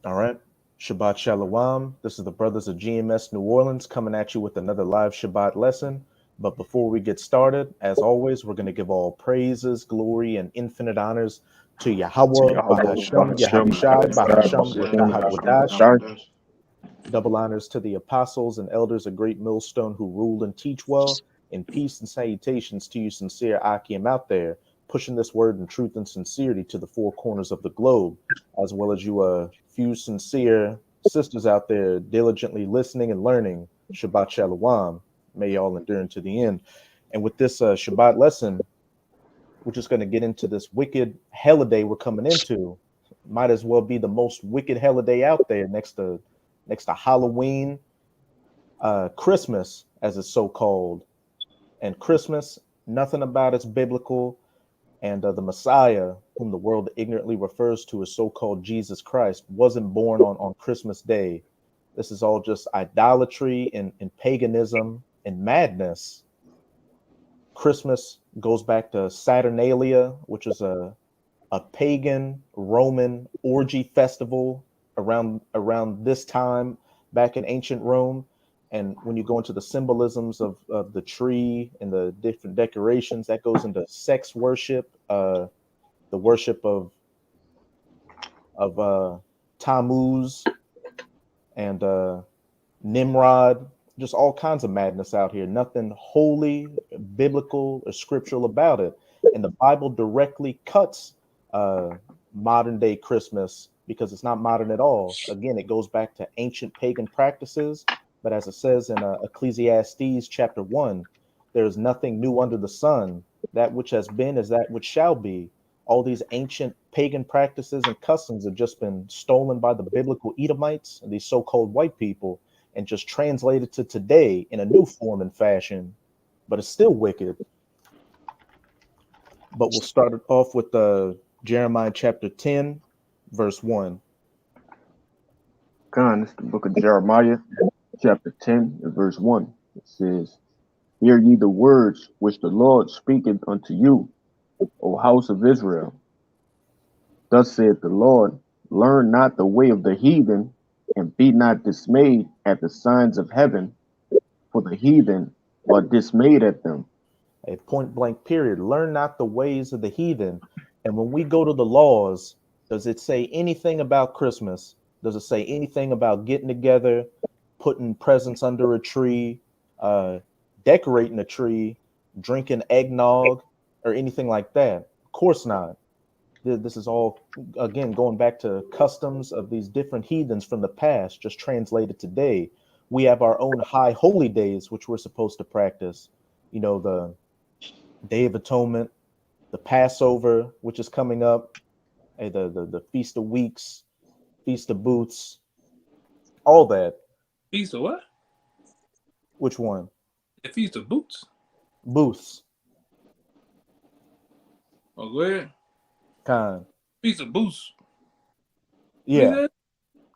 All right. Shabbat Shalom. This is the Brothers of GMS New Orleans coming at you with another live Shabbat lesson. But before we get started, as always, we're going to give all praises, glory, and infinite honors to Yahweh, Yahweh, Bahashem, Bahashem, Yahushai, Yahushua, Bahashem, Bahashem, Yahawadash. Yahushua. Double honors to the apostles and elders of Great Millstone who rule and teach well. And peace and salutations to you, sincere Akim out there, pushing this word in truth and sincerity to the four corners of the globe, as well as you, few sincere sisters out there diligently listening and learning. Shabbat Shalom. May y'all endure to the end. And with this Shabbat lesson, we're just going to get into this wicked holiday we're coming into. Might as well be the most wicked holiday out there next to Halloween, Christmas, as it's so called. And Christmas, nothing about it's biblical. And the Messiah, whom the world ignorantly refers to as so called Jesus Christ, wasn't born on Christmas Day. This is all just idolatry and paganism and madness. Christmas goes back to Saturnalia, which is a pagan Roman orgy festival around this time back in ancient Rome. And when you go into the symbolisms of the tree and the different decorations, that goes into sex worship, the worship of Tammuz and Nimrod, just all kinds of madness out here. Nothing holy, biblical, or scriptural about it. And the Bible directly cuts uh, modern day Christmas because it's not modern at all. Again, it goes back to ancient pagan practices. But as it says in Ecclesiastes chapter 1, there is nothing new under the sun. That which has been is that which shall be. All these ancient pagan practices and customs have just been stolen by the biblical Edomites and these so called white people and just translated to today in a new form and fashion. But it's still wicked. But we'll start it off with Jeremiah chapter 10, verse 1. This is the book of Jeremiah, chapter 10, and verse 1. It says, Hear ye the words which the Lord speaketh unto you, O house of Israel. Thus saith the Lord, Learn not the way of the heathen, and be not dismayed at the signs of heaven, for the heathen are dismayed at them. A point blank period. Learn not the ways of the heathen. And when we go to the laws, does it say anything about Christmas? Does it say anything about getting together, putting presents under a tree, uh, decorating a tree, drinking eggnog, or anything like that? Of course not. This is all, again, going back to customs of these different heathens from the past, just translated today. We have our own high holy days, which we're supposed to practice. You know, the Day of Atonement, the Passover, which is coming up, the Feast of Weeks, Feast of Booths, all that. Feast of what? Which one? The Feast of Boots. Booths. Oh, go ahead. Kind. Feast of Boots. Yeah.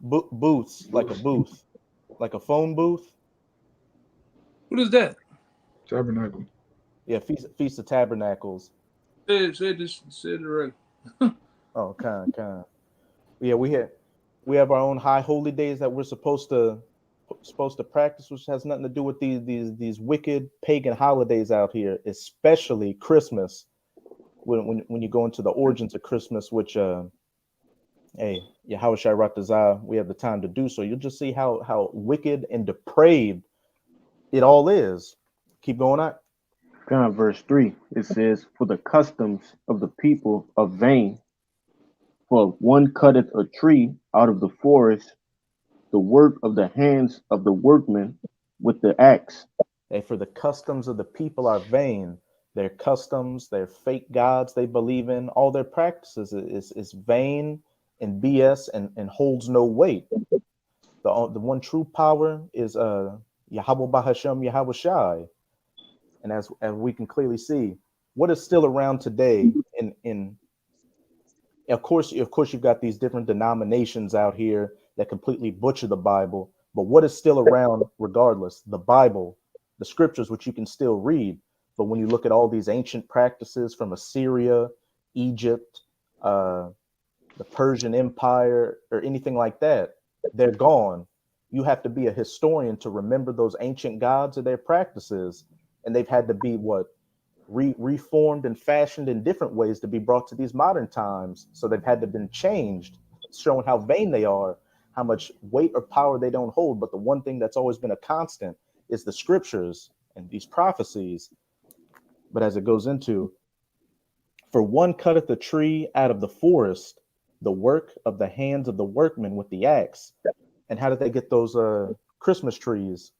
Booths, like a booth, like a phone booth. What is that? Tabernacle. Yeah, Feast of Tabernacles. Said it right. Oh, kind. Yeah, we have our own high holy days that we're supposed to practice, which has nothing to do with these wicked pagan holidays out here, especially Christmas. When you go into the origins of Christmas, which hey, Yahushua Ratazah, we have the time to do so. You'll just see how wicked and depraved it all is. Keep going on. Verse 3, it says, For the customs of the people are vain. For one cutteth a tree out of the forest, the work of the hands of the workman with the axe. Hey, for the customs of the people are vain. Their customs, their fake gods they believe in, all their practices is vain and BS and holds no weight. The one true power is Yahweh Bahashem Yahweh Shai. And as we can clearly see, what is still around today in of course you've got these different denominations out here that completely butcher the Bible, but what is still around regardless? The Bible, the scriptures, which you can still read. But when you look at all these ancient practices from Assyria, Egypt, the Persian Empire, or anything like that. They're gone. You have to be a historian to remember those ancient gods or their practices, and they've had to be what reformed and fashioned in different ways to be brought to these modern times. So they've had to been changed, showing how vain they are, how much weight or power they don't hold. But the one thing that's always been a constant is the scriptures and these prophecies. But as it goes into, for one cutteth a tree out of the forest, the work of the hands of the workmen with the axe. And how did they get those Christmas trees?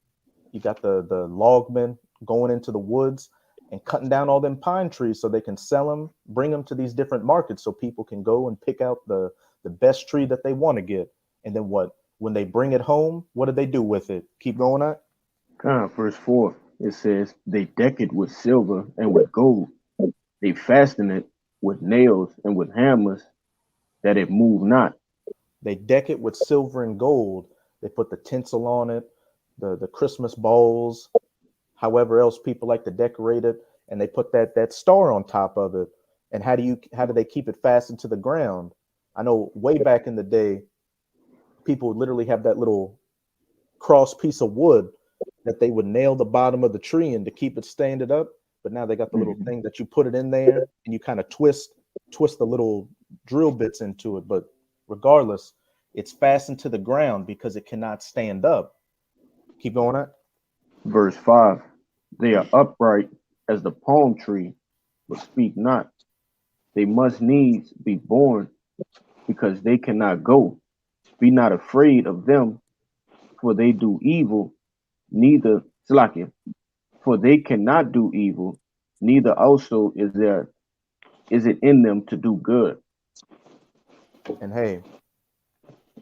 You got the logmen going into the woods and cutting down all them pine trees so they can sell them, bring them to these different markets so people can go and pick out the best tree that they want to get. And then what? When they bring it home, what do they do with it? Keep going on. Verse 4, it says, they deck it with silver and with gold. They fasten it with nails and with hammers, that it move not. They deck it with silver and gold. They put the tinsel on it, the Christmas balls, however else people like to decorate it, and they put that star on top of it. And how do they keep it fastened to the ground? I know way back in the day, people would literally have that little cross piece of wood that they would nail the bottom of the tree in to keep it standing up. But now they got the little thing that you put it in there and you kind of twist the little drill bits into it. But regardless, it's fastened to the ground because it cannot stand up. Keep going on. Verse 5, they are upright as the palm tree, but speak not. They must needs be born, because they cannot go. Be not afraid of them, for they do evil, neither slacken, for they cannot do evil, neither also is it in them to do good. And hey,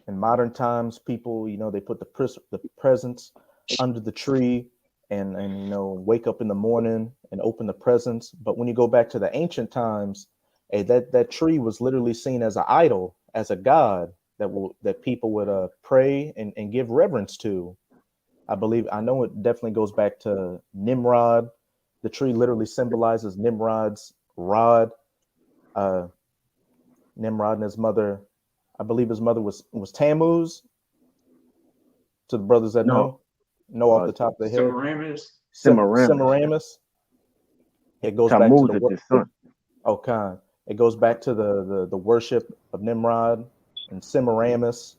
in modern times, people, they put the presents under the tree and wake up in the morning and open the presents. But when you go back to the ancient times, hey, that tree was literally seen as an idol, as a god that people would pray and give reverence to. I know it definitely goes back to Nimrod. The tree literally symbolizes Nimrod's rod. Nimrod and his mother, I believe his mother was Tammuz. To the brothers that know off the top of the head. Semiramis. It goes Tammuz back to the son. Okay. It goes back to the worship of Nimrod and Semiramis.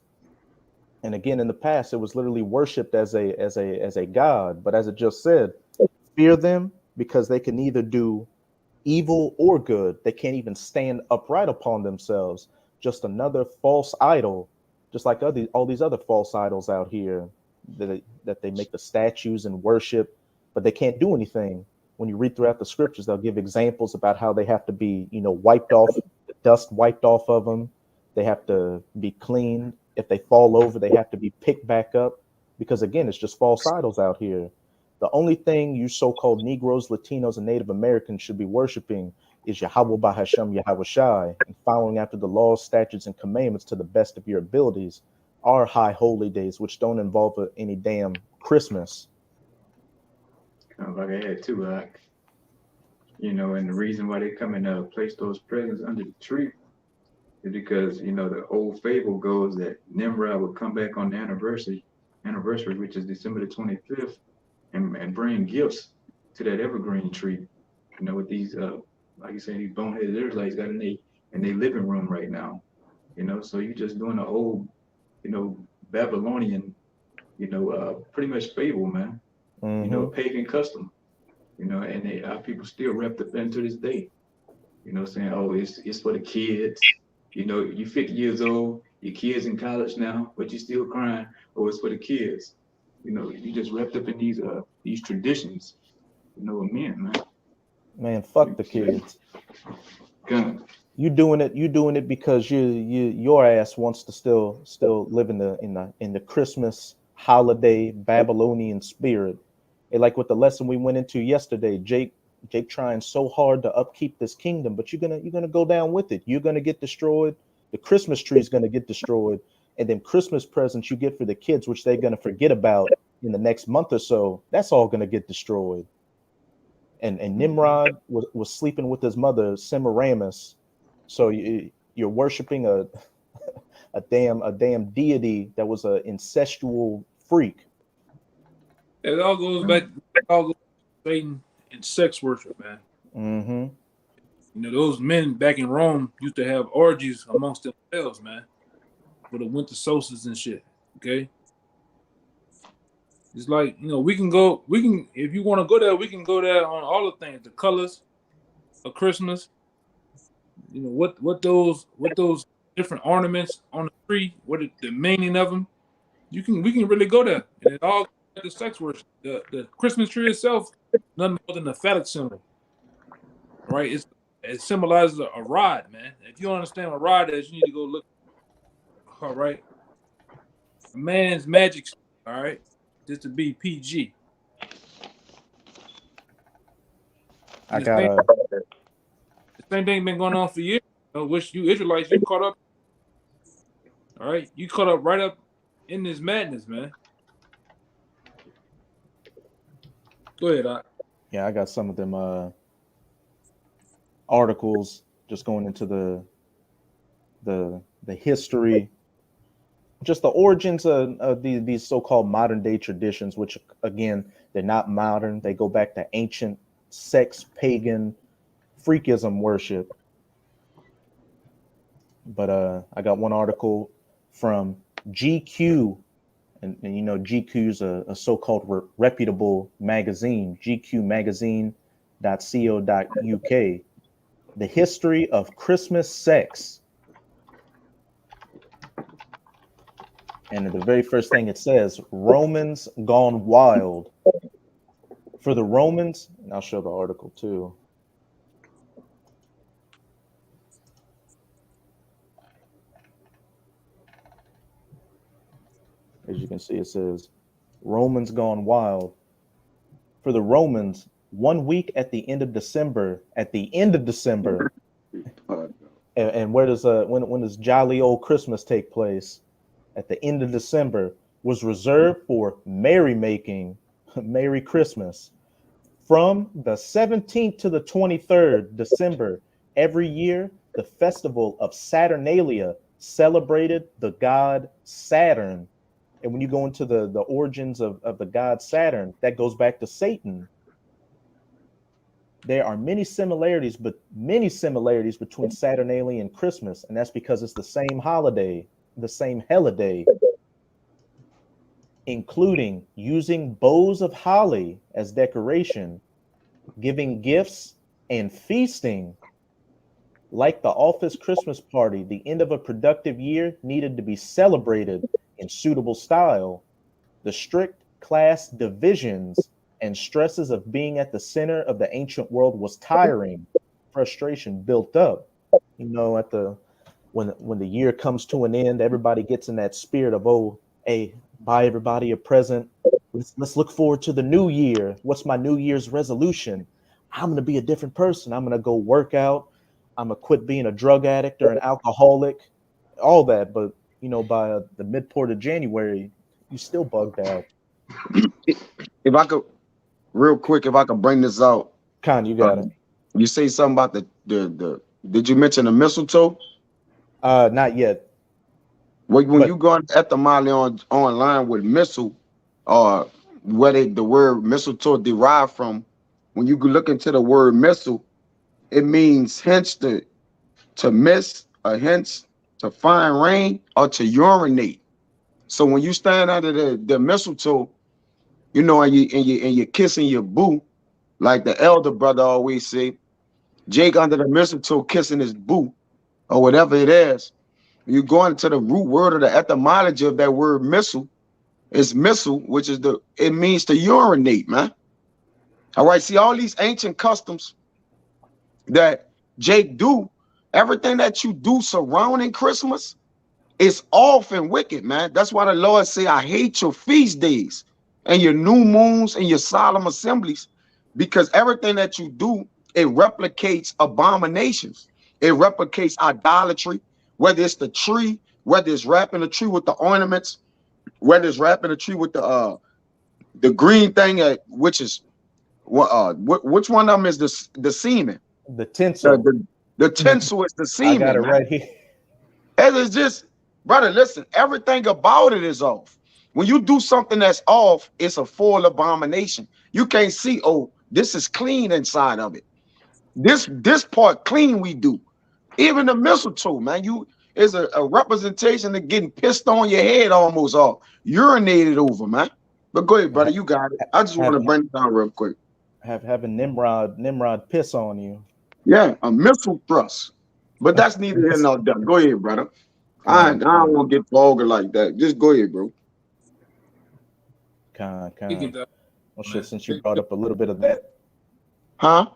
And again, in the past, it was literally worshipped as a god. But as it just said, fear them because they can neither do evil or good. They can't even stand upright upon themselves. Just another false idol, just like all these other false idols out here that they make the statues and worship, but they can't do anything. When you read throughout the scriptures, they'll give examples about how they have to be, wiped off, the dust wiped off of them. They have to be cleaned. If they fall over, they have to be picked back up, because again, it's just false idols out here. The only thing you so-called Negroes, Latinos, and Native Americans should be worshiping is Yahweh Bahashem Yahweh Shai, and following after the laws, statutes, and commandments to the best of your abilities. Our high holy days, which don't involve any damn Christmas. Like I had too, and the reason why they come and place those presents under the tree is because the old fable goes that Nimrod would come back on the anniversary, which is December the 25th, and bring gifts to that evergreen tree. With these like you say, these boneheaded Israelites got in their living room right now. So you just doing the old, Babylonian, pretty much fable, man. Pagan custom. And our people still wrapped up into this day. Saying, oh, it's for the kids. You 50 years old, your kids in college now, but you still crying. Oh, it's for the kids. You just wrapped up in these traditions. Of men, man. Man, fuck the kids. Gun. You doing it because your ass wants to still live in the Christmas holiday Babylonian spirit. And like with the lesson we went into yesterday, Jake trying so hard to upkeep this kingdom, but you're gonna go down with it. You're gonna get destroyed. The Christmas tree is gonna get destroyed, and then Christmas presents you get for the kids, which they're gonna forget about in the next month or so, that's all gonna get destroyed. And Nimrod was sleeping with his mother Semiramis. So you're worshiping a damn deity that was a incestual freak. It all goes back. It all goes to Satan and sex worship, man. Mm-hmm. You know, those men back in Rome used to have orgies amongst themselves, man, for the winter solstice and shit. Okay, it's like, you know, we can if you want to go there, we can go there on all the things, the colors of Christmas. You know what those different ornaments on the tree, the meaning of them. We can really go there, and it all the sex worship. The Christmas tree itself, nothing more than a phallic symbol, right? It symbolizes a rod, man. If you don't understand what a rod is, you need to go look. All right, a man's magic, all right, just to be PG. I And got a the same thing been going on for years. You know, which you Israelites, you caught up. All right, you caught up right up in this madness, man. Go ahead, I got some of them articles just going into the history, just the origins of these so-called modern day traditions, which again, they're not modern. They go back to ancient sex, pagan, freakism worship. But I got one article from GQ, and you know GQ's a so-called reputable magazine, gqmagazine.co.uk. The history of Christmas sex. And the very first thing it says, Romans gone wild. For the Romans, and I'll show the article too. As you can see, it says, Romans gone wild. For the Romans, 1 week at the end of December, and where does when does jolly old Christmas take place? At the end of December, was reserved for merrymaking, Merry Christmas. From the 17th to the 23rd December every year, the festival of Saturnalia celebrated the god Saturn. And when you go into the origins of the god Saturn, that goes back to Satan. There are many similarities between Saturnalia and Christmas, and that's because it's the same holiday, the same holiday, including using boughs of holly as decoration, giving gifts, and feasting. Like the office Christmas party, the end of a productive year needed to be celebrated in suitable style. The strict class divisions and stresses of being at the center of the ancient world was tiring. Frustration built up. You know, at the when the year comes to an end, everybody gets in that spirit of, oh, hey, buy everybody a present. Let's look forward to the new year. What's my New Year's resolution? I'm gonna be a different person. I'm gonna go work out. I'm gonna quit being a drug addict or an alcoholic, all that. But you know, by the mid part of January, you still bugged out. If I could, real quick, if I could bring this out. Con, you got it. You say something about the did you mention the mistletoe? Not yet. When you go on etymology online with missile, or where the word mistletoe derived from, when you look into the word missile, it means hence to miss, or hence to find rain, or to urinate. So when you stand under the mistletoe, you know, and you're kissing your boo, like the elder brother always say, Jake under the mistletoe kissing his boo, or whatever it is. You go into the root word of the etymology of that word missile, is missile, which is it means to urinate, man. All right, see all these ancient customs that Jake do, everything that you do surrounding Christmas is often wicked, man. That's why the Lord say, I hate your feast days and your new moons and your solemn assemblies, because everything that you do, it replicates abominations. It replicates idolatry, whether it's the tree, whether it's wrapping the tree with the ornaments, whether it's wrapping the tree with the green thing, which is which one of them is the semen? The tinsel. The tinsel is the semen. I got it man. right here. And it's just Brother, listen, everything about it is off. When you do something that's off, it's a full abomination. You can't see, oh, this is clean inside of it. This part clean we do. Even the mistletoe, man, you is a representation of getting pissed on your head almost off, urinated over, man. But go ahead, brother, you got it. I just want to bring it down real quick. Having Nimrod piss on you. Yeah, a missile thrust. But that's neither here nor there. Go ahead, brother. I don't want to get vulgar like that. Just go ahead, bro. Well, shit, since you brought up a little bit of that. Huh?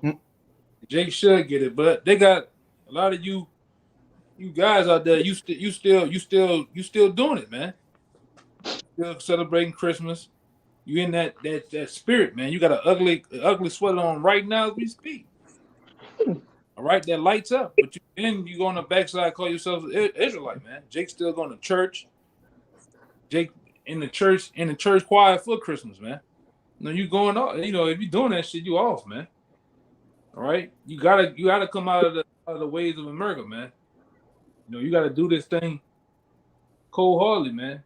Jake should get it, but they got a lot of you guys out there. You still doing it, man. Still celebrating Christmas. You in that spirit, man. You got an ugly sweater on right now as we speak. All right, that lights up, but you go on the backside, call yourself an Israelite, man. Jake's still going to church. Jake in the church choir for Christmas, man. You going off. If you're doing that shit, you off, man. All right, you gotta come out of the ways of America, man. You gotta do this thing cold-heartedly, man.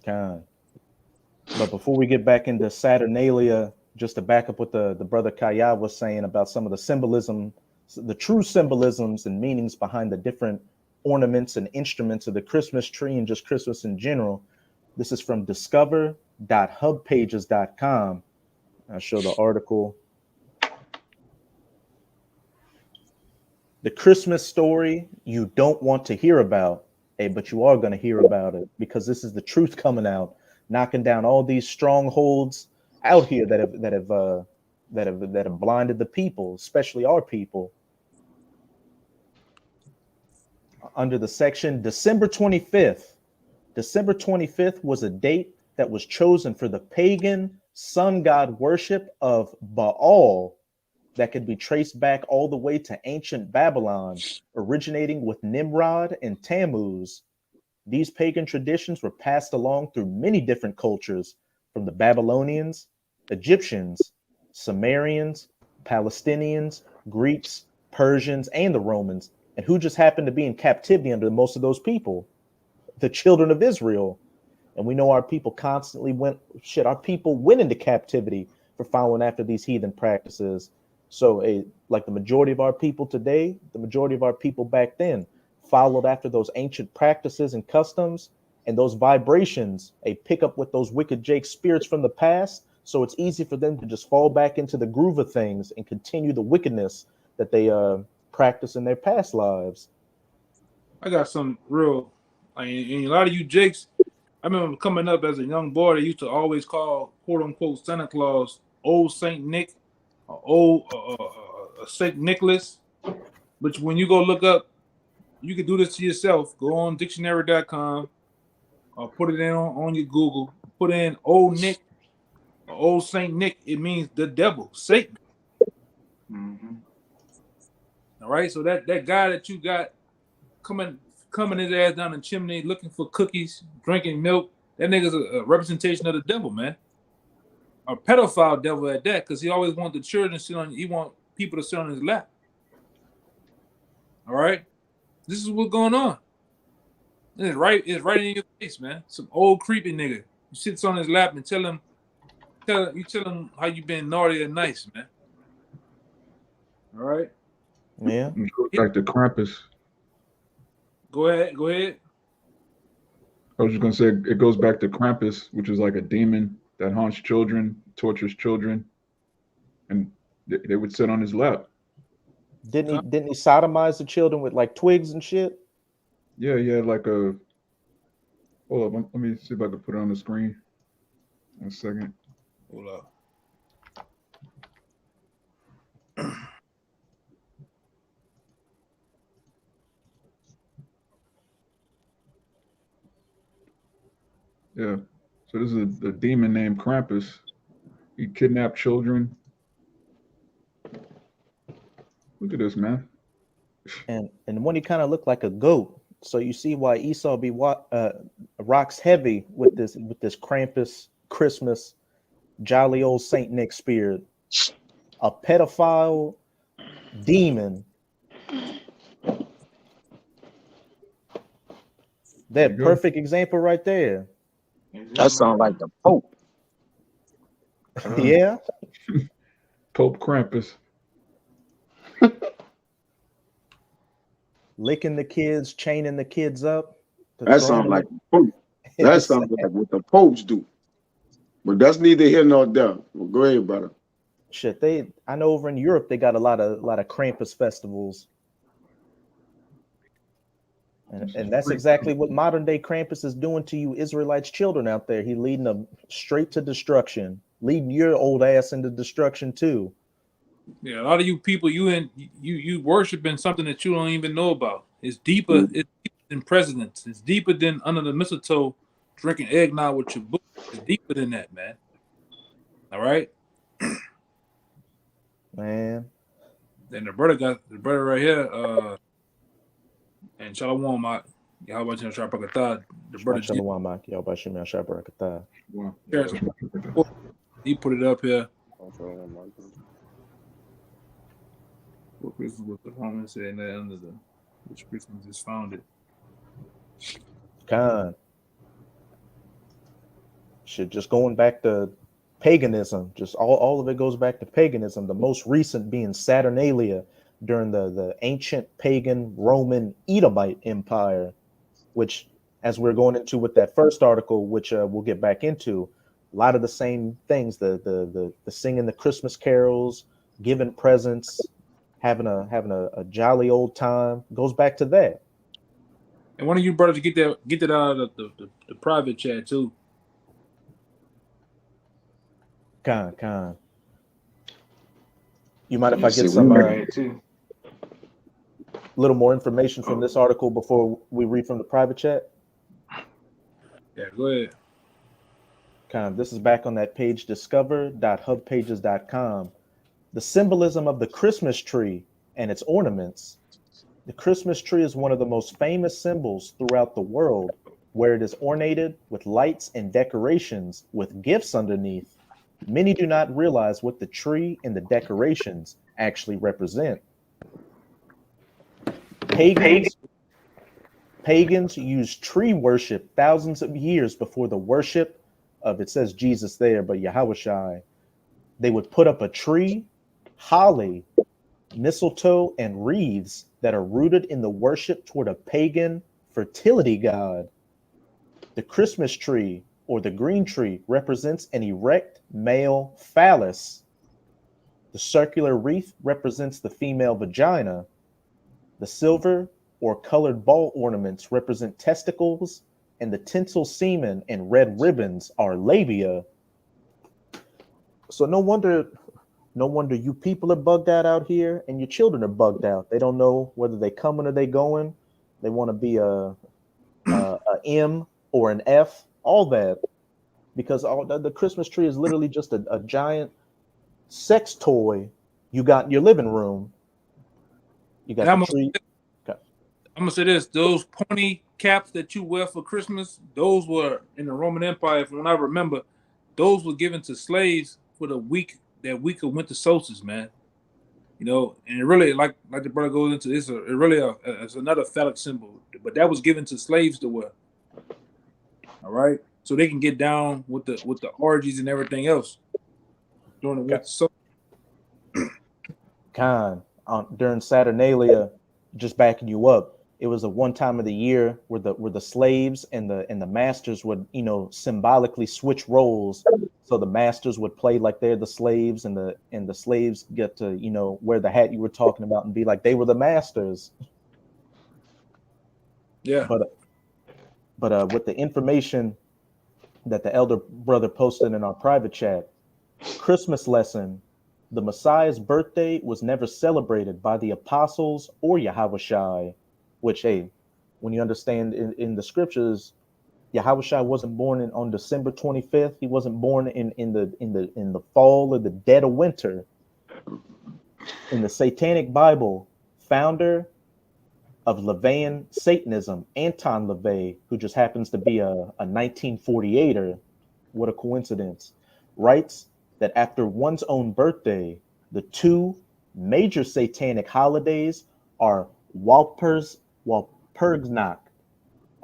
But before we get back into Saturnalia, just to back up what the brother Kaya was saying about some of the symbolism, the true symbolisms and meanings behind the different ornaments and instruments of the Christmas tree and just Christmas in general. This is from discover.hubpages.com. I'll show the article. The Christmas story you don't want to hear about, but you are going to hear about it because this is the truth coming out, knocking down all these strongholds out here that have blinded the people, especially our people. Under the section December 25th. December 25th was a date that was chosen for the pagan sun god worship of Baal that could be traced back all the way to ancient Babylon, originating with Nimrod and Tammuz. These pagan traditions were passed along through many different cultures, from the Babylonians, Egyptians, Sumerians, Palestinians, Greeks, Persians, and the Romans. And who just happened to be in captivity under most of those people? The children of Israel. And we know our people constantly went into captivity for following after these heathen practices. So like the majority of our people today, the majority of our people back then followed after those ancient practices and customs, and those vibrations, pick up with those wicked Jake spirits from the past. So it's easy for them to just fall back into the groove of things and continue the wickedness that they practice in their past lives. I got some real, and a lot of you Jakes, I remember coming up as a young boy, they used to always call, quote unquote, Santa Claus old Saint Nick, old Saint Nicholas. But when you go look up, you can do this to yourself. Go on dictionary.com or put it in on your Google. Put in old Nick or old Saint Nick. It means the devil, Satan. Mm-hmm. All right, so that guy that you got coming his ass down the chimney looking for cookies, drinking milk, that nigga's a representation of the devil, man. A pedophile devil at that, because he always want the children to sit on. He want people to sit on his lap. All right, this is what's going on. It's right in your face, man. Some old creepy nigga. You sits on his lap and tell him how you been naughty and nice, man. All right. Yeah. It goes back to Krampus. Go ahead. I was just gonna say it goes back to Krampus, which is like a demon that haunts children, tortures children, and they would sit on his lap. Didn't he sodomize the children with like twigs and shit? Yeah, like a. Hold up, let me see if I can put it on the screen. 1 second. Hold up. Yeah. So this is a demon named Krampus. He kidnapped children. Look at this, man. And when he kind of looked like a goat. So you see why Esau be rocks heavy with this Krampus Christmas jolly old Saint Nick spirit. A pedophile demon That perfect example right there. That sounds like the Pope. Yeah. Pope Krampus. Licking the kids, chaining the kids up. That sounds like the Pope. That sounds like what the popes do. But that's neither here nor there. Well, go ahead, brother. Shit, I know over in Europe they got a lot of Krampus festivals. And that's exactly what modern day Krampus is doing to you Israelites children out there. He leading them straight to destruction, leading your old ass into destruction too. Yeah, a lot of you people, you worshiping something that you don't even know about. It's deeper. It's deeper than presidents. It's deeper than under the mistletoe, drinking eggnog with your book. It's deeper than that, man. All right. Man. Then the brother right here. And Shalom, Mike. How about you, Shabakatah? The brother he put it up here. What Christmas was the Roman saying that under the which Christmas is founded? Khan. Shit, just going back to paganism. Just all of it goes back to paganism. The most recent being Saturnalia during the ancient pagan Roman Edomite Empire, which, as we're going into with that first article, which we'll get back into, a lot of the same things, the singing the Christmas carols, giving presents, having a jolly old time, goes back to that. And one of you brothers get that out of the private chat too. Con. You mind if I get some little more information from this article before we read from the private chat? Yeah, go ahead. This is back on that page, discover.hubpages.com. The symbolism of the Christmas tree and its ornaments. The Christmas tree is one of the most famous symbols throughout the world, where it is ornated with lights and decorations with gifts underneath. Many do not realize what the tree and the decorations actually represent. Pagans used tree worship thousands of years before the worship of, it says Jesus there, but Yahushai. They would put up a tree, holly, mistletoe, and wreaths that are rooted in the worship toward a pagan fertility god. The Christmas tree, or the green tree, represents an erect male phallus. The circular wreath represents the female vagina. The silver or colored ball ornaments represent testicles, and the tinsel semen and red ribbons are labia. So no wonder you people are bugged out here, and your children are bugged out. They don't know whether they coming or they going. They want to be a M or an F, all that, because the Christmas tree is literally just a giant sex toy you got in your living room. You got the tree. I'm gonna say this: those pointy caps that you wear for Christmas, those were in the Roman Empire. From what I remember, those were given to slaves for that week of winter solstice, man. You know, and it really, like the brother goes into, it's another phallic symbol, but that was given to slaves to wear. All right, so they can get down with the orgies and everything else during the winter solstice. During Saturnalia, just backing you up, it was a one time of the year where the slaves and the masters would, symbolically switch roles. So the masters would play like they're the slaves, and the slaves get to, wear the hat you were talking about and be like they were the masters. Yeah. But with the information that the elder brother posted in our private chat, Christmas lesson: the Messiah's birthday was never celebrated by the apostles or Yahushai, which, hey, when you understand in the scriptures, Yahushua wasn't born on December 25th. He wasn't born in the fall or the dead of winter. In the Satanic Bible, founder of LaVeyan Satanism, Anton LaVey, who just happens to be a 1948er, what a coincidence, writes that after one's own birthday, the two major satanic holidays are Walpurgisnacht,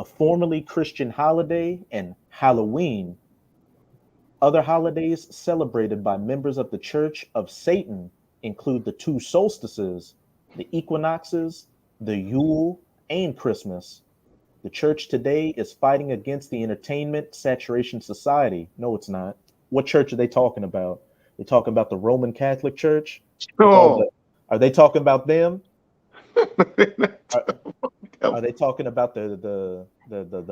a formerly Christian holiday, and Halloween. Other holidays celebrated by members of the Church of Satan include the two solstices, the equinoxes, the Yule, and Christmas. The church today is fighting against the entertainment saturation society. No, it's not. What church are they talking about? They talking about the Roman Catholic Church with all Oh, the. Are they talking about them? Are, are they talking about the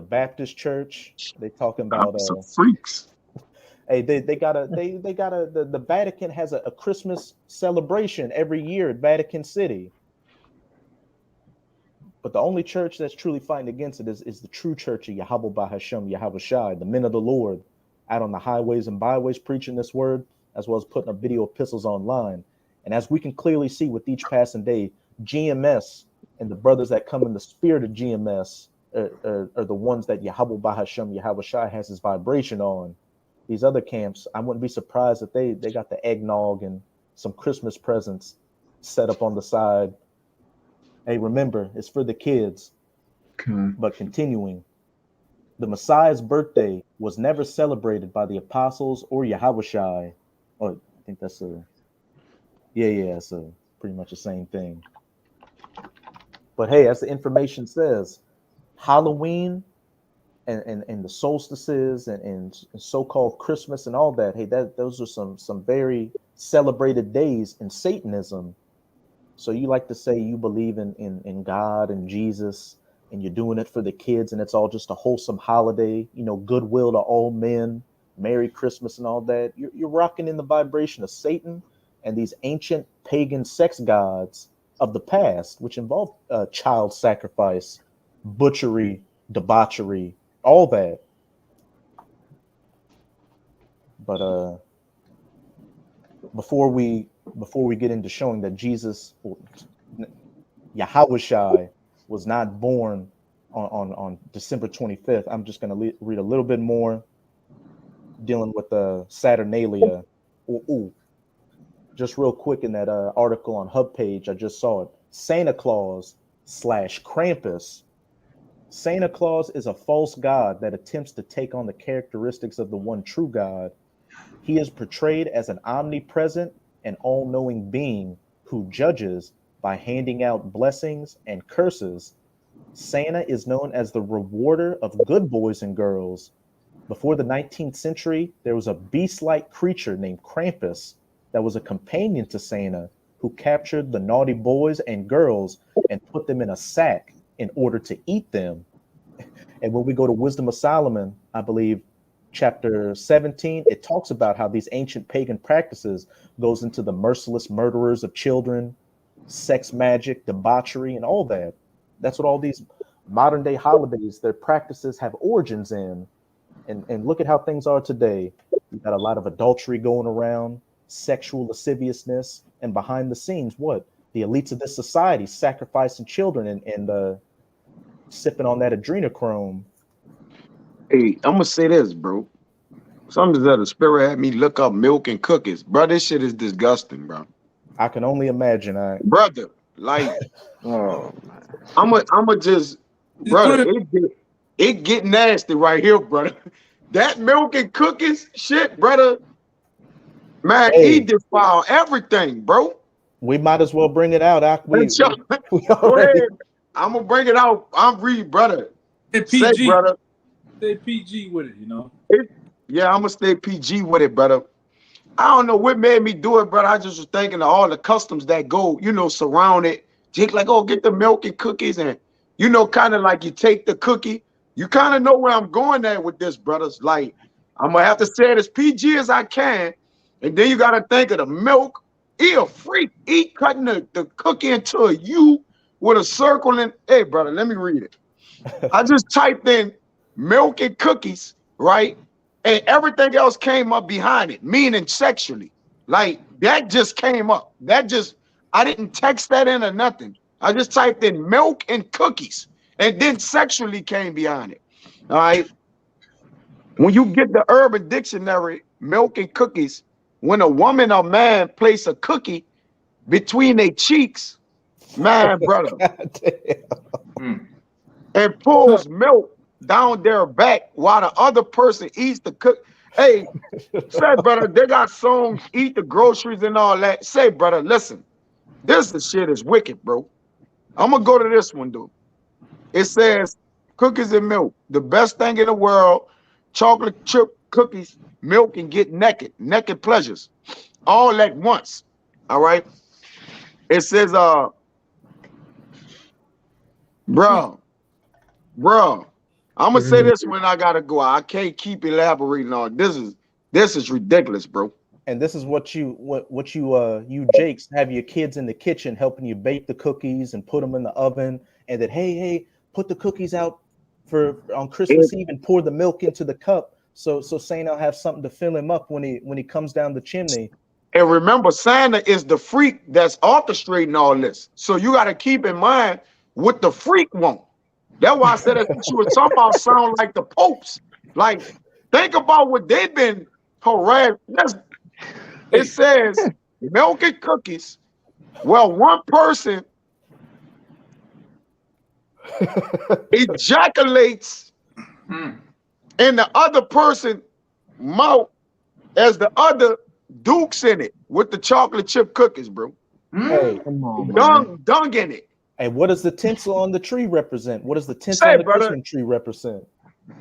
Baptist Church? Are they talking about some freaks. hey, they got a they got a the Vatican has a Christmas celebration every year at Vatican City. But the only church that's truly fighting against it is the true church of Yahweh Bahashem, Yahweh Shai, the men of the Lord, out on the highways and byways preaching this word, as well as putting up video epistles online. And as we can clearly see with each passing day, GMS and the brothers that come in the spirit of GMS are the ones that Yahweh Bahashem, Yahweh Shai has his vibration on. These other camps, I wouldn't be surprised if they got the eggnog and some Christmas presents set up on the side. Hey, remember, it's for the kids. Okay. But continuing, the Messiah's birthday was never celebrated by the apostles or Yahushai. Oh, I think that's it's pretty much the same thing. But hey, as the information says, Halloween and the solstices and so-called Christmas and all that, hey, those are some very celebrated days in Satanism. So you like to say you believe in God and Jesus, and you're doing it for the kids, and it's all just a wholesome holiday, goodwill to all men, Merry Christmas and all that. You're rocking in the vibration of Satan and these ancient pagan sex gods of the past, which involved child sacrifice, butchery, debauchery, all that. But before we get into showing that Jesus, Yahushai, was not born on December 25th, I'm just going to read a little bit more dealing with the Saturnalia. Ooh. Just real quick, in that article on Hub page, I just saw it. Santa Claus / Krampus. Santa Claus is a false god that attempts to take on the characteristics of the one true God. He is portrayed as an omnipresent and all-knowing being who judges by handing out blessings and curses. Santa is known as the rewarder of good boys and girls. Before the 19th century, there was a beast-like creature named Krampus that was a companion to Santa, who captured the naughty boys and girls and put them in a sack in order to eat them. And when we go to Wisdom of Solomon, I believe chapter 17, it talks about how these ancient pagan practices goes into the merciless murderers of children, sex magic, debauchery, and all that. That's what all these modern day holidays, their practices have origins in. And look at how things are today. You've got a lot of adultery going around, sexual lasciviousness, and behind the scenes, what? The elites of this society sacrificing children and sipping on that adrenochrome. Hey, I'm gonna say this, bro. Something that the spirit had me look up milk and cookies, bro. This shit is disgusting, bro. I can only imagine. Brother, like, Oh, I'm just, brother. It get nasty right here, brother. That milk and cookies shit, brother. Man, Hey. he defile everything, bro. We might as well bring it out. We Go ahead. I'm gonna bring it out. I'm read, brother. PG. Say, brother. Stay PG with it, Yeah, I'm gonna stay PG with it, brother. I don't know what made me do it, brother. I just was thinking of all the customs that go, surround it. Jake, like, oh, get the milk and cookies, and kind of like you take the cookie. You kind of know where I'm going at with this, brothers. Like, I'm gonna have to say it as PG as I can, and then you gotta think of the milk. Eat a freak. Eat cutting the cookie into a U with a circle in. Hey, brother, let me read it. I just typed in milk and cookies, right? And everything else came up behind it, meaning sexually. Like, that just came up. I didn't text that in or nothing. I just typed in milk and cookies, and then sexually came behind it. All right. When you get the Urban Dictionary, milk and cookies, when a woman or man place a cookie between their cheeks, man, brother, and pulls milk down their back while the other person eats the cook. Hey, say, brother, they got songs, eat the groceries and all that. Say, brother, listen, this the shit is wicked, bro. I'm gonna go to this one, dude. It says cookies and milk, the best thing in the world. Chocolate chip cookies, milk, and get naked pleasures, all at once. All right. It says, bro, I'm gonna say this when I gotta go. I can't keep elaborating on this is ridiculous, bro. And this is what you Jakes have your kids in the kitchen helping you bake the cookies and put them in the oven, and that hey, put the cookies out for on Christmas Eve and pour the milk into the cup so Saint will have something to fill him up when he comes down the chimney. And remember, Santa is the freak that's orchestrating all this. So you got to keep in mind what the freak want. That's why I said that what you were talking about sound like the popes. Like, think about what they've been harassed. It says milk and cookies. Well, one person ejaculates in the other person's mouth as the other dukes in it with the chocolate chip cookies, bro. Hey, Come on, Dung in it. hey, what does the tinsel on the tree represent? What does the tinsel on the Christmas tree represent?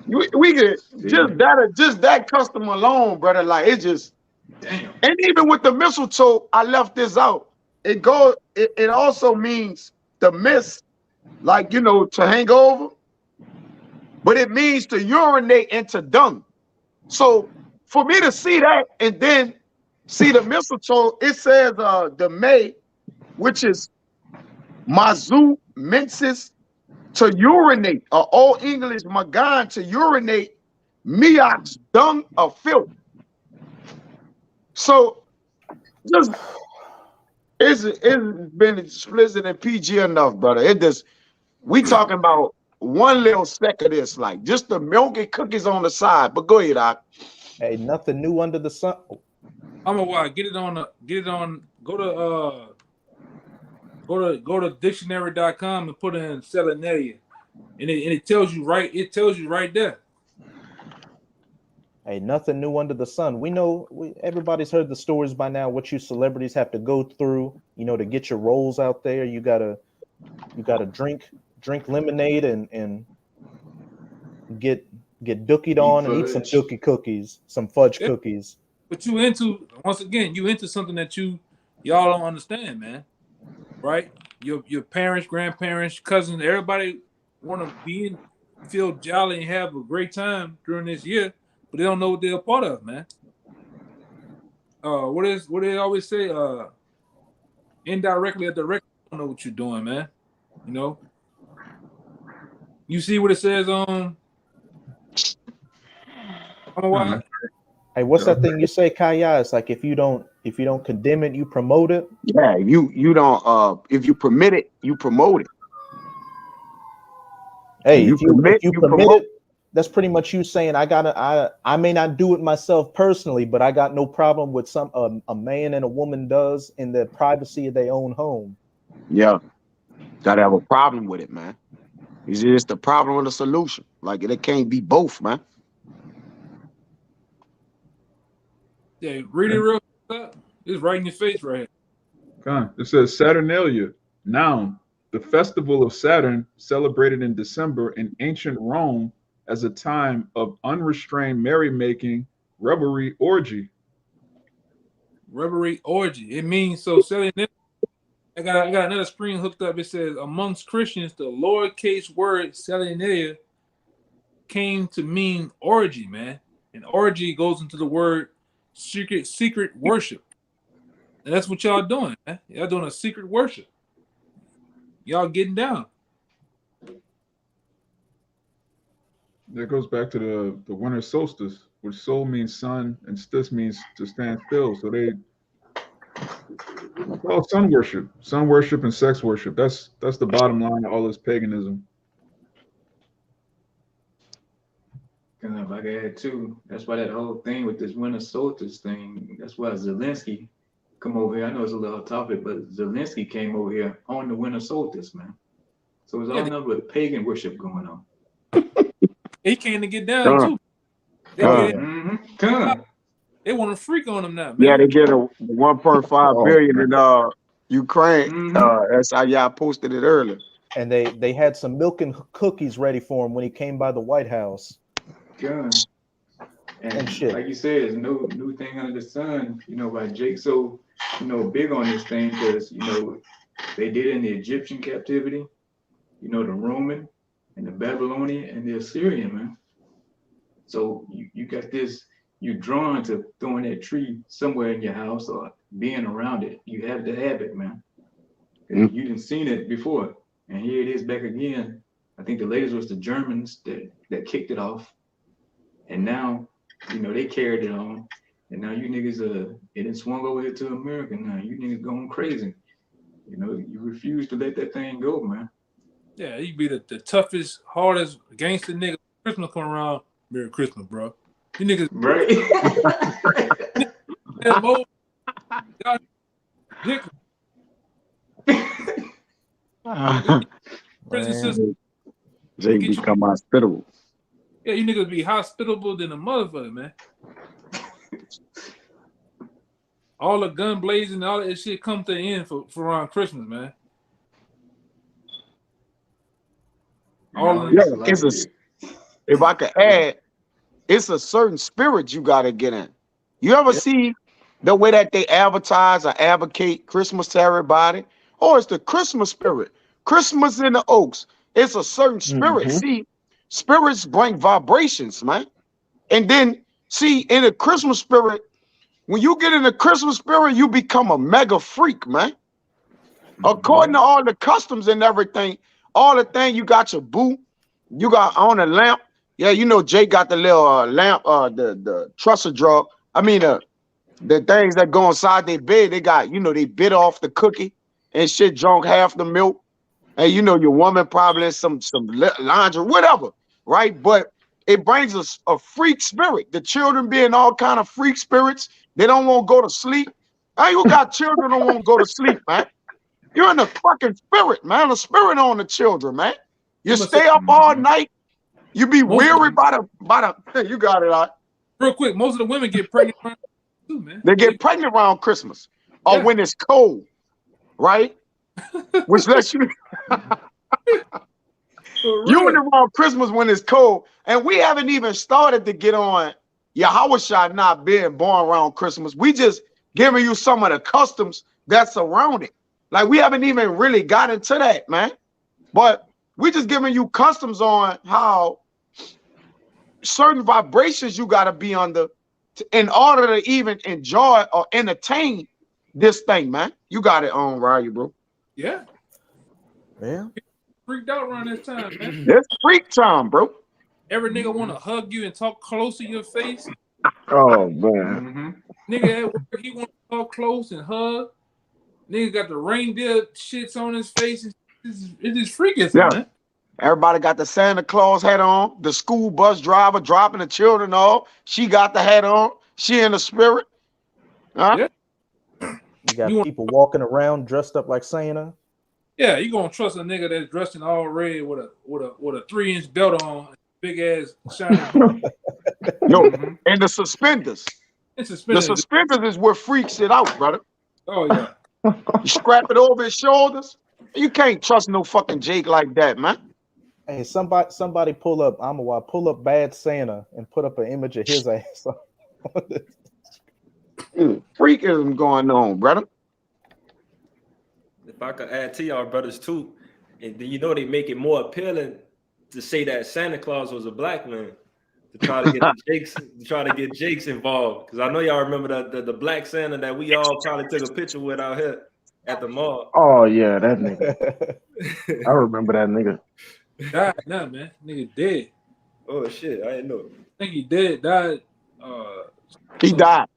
We get just that custom alone, brother. Like it just, Damn. and even with the mistletoe, I left this out. It also means the mist, like to hang over, but it means to urinate into dung. So for me to see that and then see the mistletoe, it says the May, which is Mazu menses to urinate, or Old English magan to urinate, miax dung of filth. So just it's been explicit and PG enough, brother. We talking about one little speck of this, like just the milk and cookies on the side. But go ahead, Doc. Hey, nothing new under the sun. I'm a why. Get it on. Go to dictionary.com and put in Saturnalia, and it tells you right. It tells you right there. Hey, nothing new under the sun. We know everybody's heard the stories by now. What you celebrities have to go through, to get your roles out there. You gotta drink lemonade and get dookied on and eat some dookie cookies, some fudge cookies. But you into something that y'all don't understand, man. Right? Your parents, grandparents, cousins, everybody want to feel jolly and have a great time during this year, but they don't know what they're a part of, man. What do they always say? Indirectly or directly, don't know what you're doing, man. You see what it says on. Hey, what's that thing you say, Kaya? It's like if you don't condemn it, you promote it. Yeah, you don't. If you permit it, you promote it. Hey, if you permit it, that's pretty much you saying I may not do it myself personally, but I got no problem with a man and a woman does in the privacy of their own home. Yeah, gotta have a problem with it, man. It's just the problem or the solution. Like it can't be both, man. Yeah, read it real quick. It's right in your face right here. It says Saturnalia, noun, the festival of Saturn celebrated in December in ancient Rome as a time of unrestrained merrymaking, revelry, orgy. Revelry, orgy. It means so. I got another screen hooked up. It says amongst Christians, the lowercase word Saturnalia came to mean orgy, man. And orgy goes into the word secret worship. And that's what y'all doing, man. Y'all doing a secret worship. Y'all getting down. That goes back to the winter solstice, which sol means sun and stis means to stand still. So it's all sun worship and sex worship. That's the bottom line of all this paganism. If I could add too, that's why that whole thing with this winter solstice thing, that's why Zelensky come over here. I know it's a little topic, but Zelensky came over here on the winter solstice, man. So it's all nothing but pagan worship going on. He came to get down Done. too. They, Done. Come. they want to freak on him now, man. Yeah, they get a 1.5 Oh, billion man. in Ukraine. Mhm. That's how y'all posted it earlier. And they had some milk and cookies ready for him when he came by the White House. Gun. And And shit. like you said, there's no new thing under the sun, by Jake so, big on this thing because, they did in the Egyptian captivity, the Roman and the Babylonian and the Assyrian, man. So you got this, you're drawn to throwing that tree somewhere in your house or being around it. You have the habit, man. You didn't seen it before. And here it is back again. I think the latest was the Germans that kicked it off. And now, they carried it on. And now you niggas, it swung over here to America now. You niggas going crazy. You refuse to let that thing go, man. Yeah, you be the toughest, hardest gangster nigga. Christmas come around, Merry Christmas, bro. You niggas, Right? y'all ridiculous. Brothers and sisters, Jake get you- become hospitable. yeah, you niggas be hospitable than a motherfucker, man. All the gun blazing, all that shit come to the end for around Christmas, man. All Yeah, if I could add, it's a certain spirit you gotta get in. You ever see the way that they advertise or advocate Christmas to everybody? Oh, it's the Christmas spirit. Christmas in the Oaks. It's a certain spirit. See, spirits bring vibrations, man. And then see, in the Christmas spirit, when you get in the Christmas spirit, you become a mega freak, man. According to all the customs and everything, all the thing, you got your boo, you got on a lamp. Yeah, Jay got the little lamp, the trussel drawer. I mean, the things that go inside their bed, they got, they bit off the cookie and shit, drunk half the milk. And your woman probably some laundry, whatever, right? But it brings us a freak spirit. The children being all kind of freak spirits. They don't want to go to sleep. Hey, you got children don't want to go to sleep, man. You're in the fucking spirit, man. The spirit on the children, man. You stay up all night. You be weary by the. You got it out. real quick, most of the women get pregnant around too, man. They get pregnant around Christmas or when it's cold, right? Which lets you. You in around Christmas when it's cold, and we haven't even started to get on Yahushua not being born around Christmas. We just giving you some of the customs that's around it. Like we haven't even really got into that, man. But we just giving you customs on how certain vibrations you got to be under in order to even enjoy or entertain this thing, man. You got it on, right, bro? Yeah. Yeah. Freaked out around this time, man. It's freak time, bro. Every nigga want to hug you and talk close to your face. Oh man. Nigga at work, he want to talk close and hug. Nigga got the reindeer shits on his face. It's just freaking, man. Everybody got the Santa Claus hat on. The school bus driver dropping the children off. She got the hat on. She in the spirit. Huh? Yeah. You got people walking around dressed up like Santa. Yeah, you gonna trust a nigga that's dressed in all red with a 3-inch belt on, big ass shiny. Yo, and the suspenders. The suspenders is what freaks it out, brother. Oh yeah. You strap it over his shoulders. You can't trust no fucking Jake like that, man. Hey, somebody pull up Bad Santa and put up an image of his ass. Freakism going on, brother. If I could add to y'all brothers too, and then they make it more appealing to say that Santa Claus was a black man to try to get Jakes involved. Because I know y'all remember the black Santa that we all probably took a picture with out here at the mall. Oh yeah, that nigga. I remember that nigga. Died now, man. Nigga dead. Oh shit, I didn't know. I think he dead. Died. He died.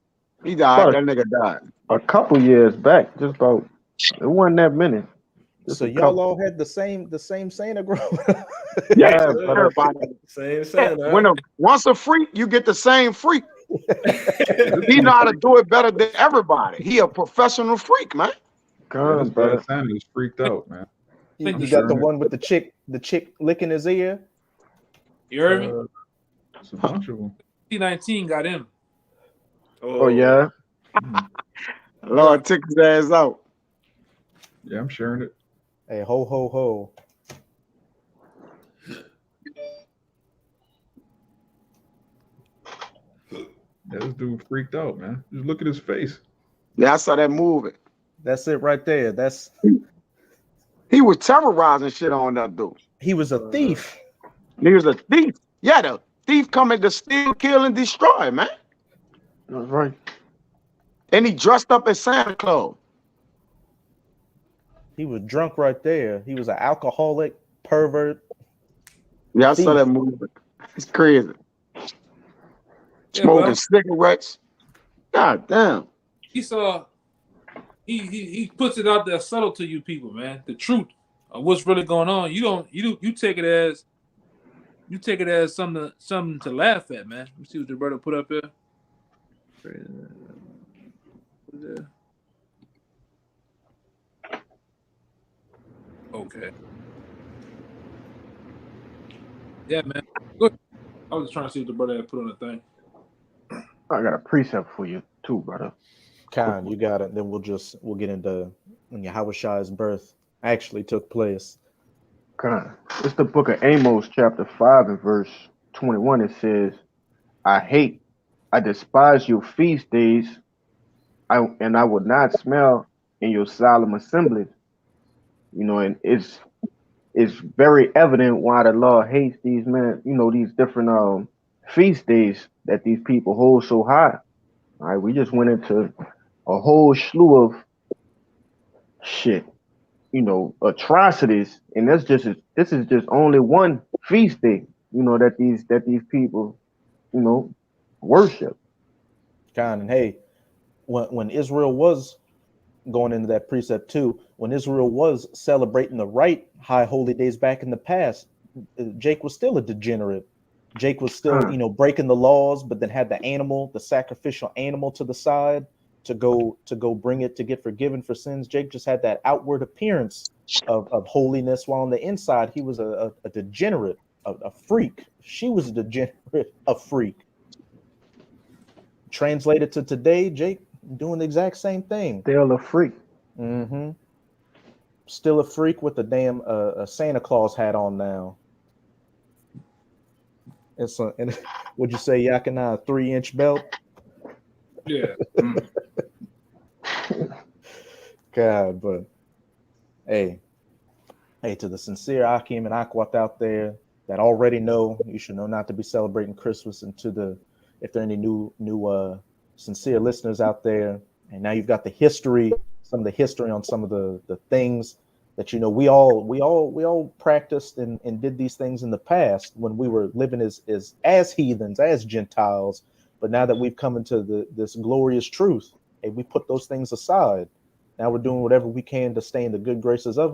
He died. That nigga died. A couple years back, just about. It wasn't that many. So y'all all had the same Santa growing up. Yeah, everybody. Same Santa. Once a freak, you get the same freak. He know how to do it better than everybody. He a professional freak, man. This Bad Santa is freaked out, man. You got the one with the chick licking his ear. You heard me? It's a bunch of them. T19 got him. Oh yeah, Lord took his ass out. Yeah, I'm sharing it. Hey, ho, ho, ho. Yeah, this dude freaked out, man. Just look at his face. Yeah, I saw that movie. That's it right there. He was terrorizing shit on that dude. He was a thief. He was a thief. Yeah, the thief coming to steal, kill, and destroy, man. that's right. And he dressed up as Santa Claus. He was drunk right there. He was an alcoholic, pervert. Yeah, I saw Thief. that movie. It's crazy. Yeah, Smoking well, cigarettes. God damn. he saw. He puts it out there subtle to you people, man. The truth of what's really going on. You take it as something to laugh at, man. Let me see what the brother put up here. Okay. Yeah, man. Good. I was just trying to see what the brother had put on the thing. I got a precept for you too, brother. Khan, you got it. Then we'll get into when Yahweh's birth actually took place. Kind. It's the book of Amos, chapter 5 and verse 21. It says, I despise your feast days, and I would not smell in your solemn assemblies. You know, and it's very evident why the Lord hates these men, these different feast days that these people hold so high. All right, we just went into a whole slew of shit, atrocities, and this is just only one feast day, that these people, worship. Khan, and hey, when Israel was going into that precept too, when Israel was celebrating the right high holy days back in the past, Jake was still a degenerate. Jake was still, breaking the laws, but then had the sacrificial animal to the side to go bring it to get forgiven for sins. Jake just had that outward appearance of holiness, while on the inside he was a degenerate, a freak. She was a degenerate, a freak. Translated to today, Jake doing the exact same thing. Still a freak. Mm-hmm. Still a freak with a damn Santa Claus hat on now. And would you say Yakina a 3-inch belt? Yeah. God, but hey, to the sincere Akim and Akwat out there that already know, you should know not to be celebrating Christmas. And if there are any new sincere listeners out there, and now you've got some of the history on some of the things that we all practiced and did these things in the past when we were living as heathens, as Gentiles. But now that we've come into this glorious truth, and we put those things aside, now we're doing whatever we can to stay in the good graces of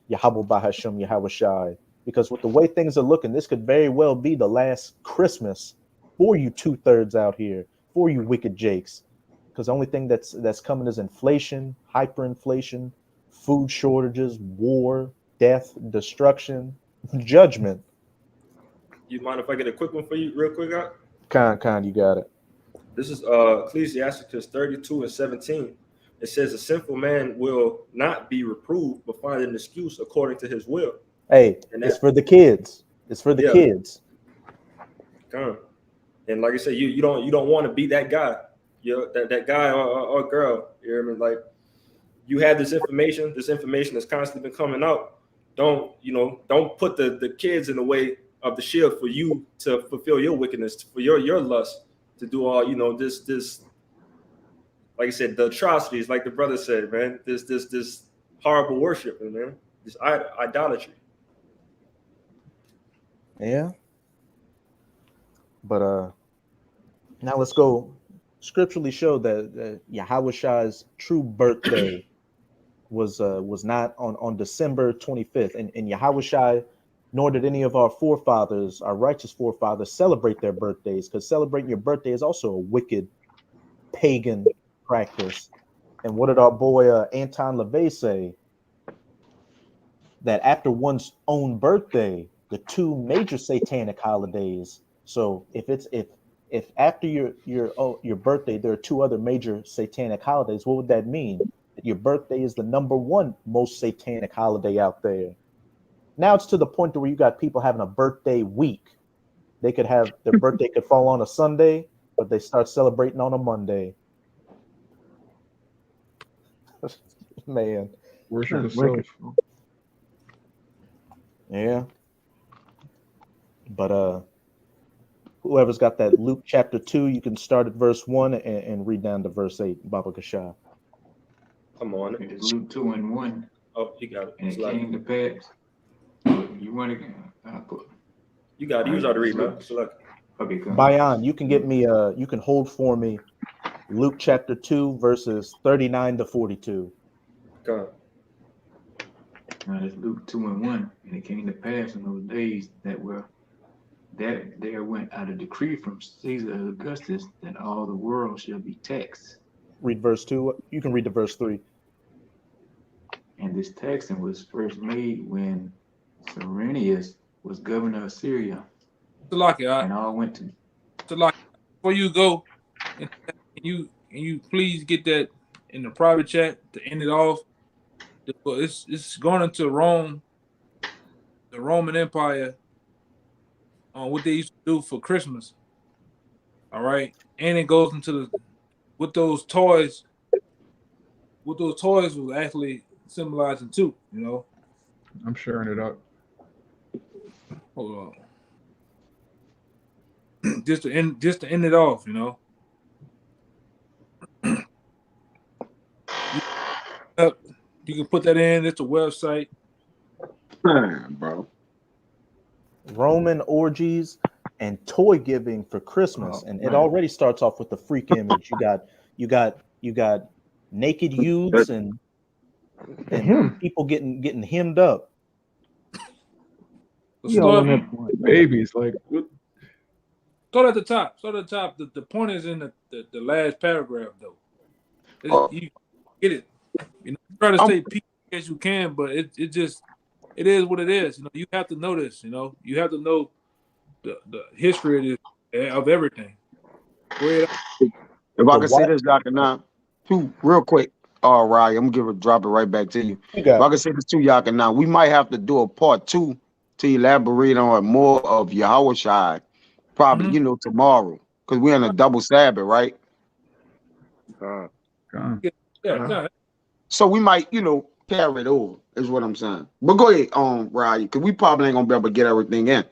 Yahweh Bahashem Yahweh Shai. Because with the way things are looking, this could very well be the last Christmas for you 2/3 out here, for you wicked Jakes. Because the only thing that's coming is inflation, hyperinflation, food shortages, war, death, destruction, judgment. You mind if I get a quick one for you, real quick, Out? Con, you got it. This is Ecclesiasticus 32:17. It says, "A sinful man will not be reproved, but find an excuse according to his will." Hey, it's for the kids. It's for the kids. Come. And like I said, you don't want to be that guy. That guy or girl. You know what I mean? Like, you have this information. This information has constantly been coming out. Don't put the kids in the way of the shield for you to fulfill your wickedness, for your lust, to do all this. Like I said, the atrocities, like the brother said, man. This horrible worship, man. This idolatry. Yeah. But now let's go. Scripturally show that Yahweh's true birthday was not on December 25th, and Yahweh, nor did any of our forefathers, our righteous forefathers, celebrate their birthdays, because celebrating your birthday is also a wicked pagan practice. And what did our boy Anton LaVey say? That after one's own birthday, the two major satanic holidays So if after your birthday there are two other major satanic holidays, what would that mean? That your birthday is the number one most satanic holiday out there. Now it's to the point to where you got people having a birthday week. They could have their birthday could fall on a Sunday, but they start celebrating on a Monday. Man, Worship That's itself. wicked. yeah. But whoever's got that Luke chapter 2, you can start at verse 1 and read down to verse 8. Baba Kasha. Come on. It's Luke 2:1. Oh, you got it. And It's it like, came to pass. You want to put? you got it. You was already reading, man. It's like, Okay, come. Bayan, you can get me you can hold for me Luke chapter 2 verses 39 to 42. come. Now it's Luke 2:1, and it came to pass in those days that there went out a decree from Caesar Augustus that all the world shall be taxed. Read verse 2. You can read to verse 3. And this taxing was first made when Cyrenius was governor of Syria, Salaki, and all went to. Salaki, before you go, and you please get that in the private chat to end it off. It's going into Rome, the Roman Empire, on what they used to do for Christmas. All right, and it goes into what those toys was actually symbolizing too. You know, I'm sharing it up. hold on, just to end it off. You know, you can put that in. It's a website. Man, bro. Roman orgies and toy giving for Christmas, and it already starts off with the freak image. You got naked youths and people getting hemmed up. Let's start, Babies, like what? start at the top. Start at the top. The point is in the last paragraph, though. You get it. You know, try to stay peaceful as you can, but it is what it is. You know, you have to know this. You know, you have to know the history of everything. Go ahead. If I can say this, Dr. Now, too, real quick. All right, I'm gonna drop it right back to you. If I can say this too, Yaka, now we might have to do a part 2 to elaborate on more of Yahweh Shai, probably tomorrow, because we're in a double Sabbath, right? Yeah. So we might, carry it over, is what I'm saying. But go ahead, Ryan, because we probably ain't gonna be able to get everything in.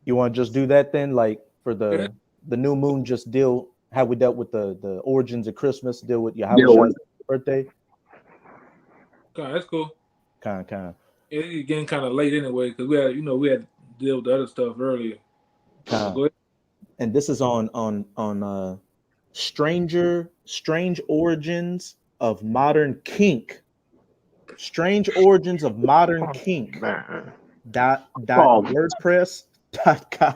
You want to just do that then, like for the new moon, just deal how we dealt with the origins of Christmas, deal with Yahweh's birthday. Okay, that's cool. Kind. It's getting kind of late anyway because we had to deal with the other stuff earlier. Go ahead. And this is on strange origins of modern kink. Strange origins of modern kink. WordPress.com.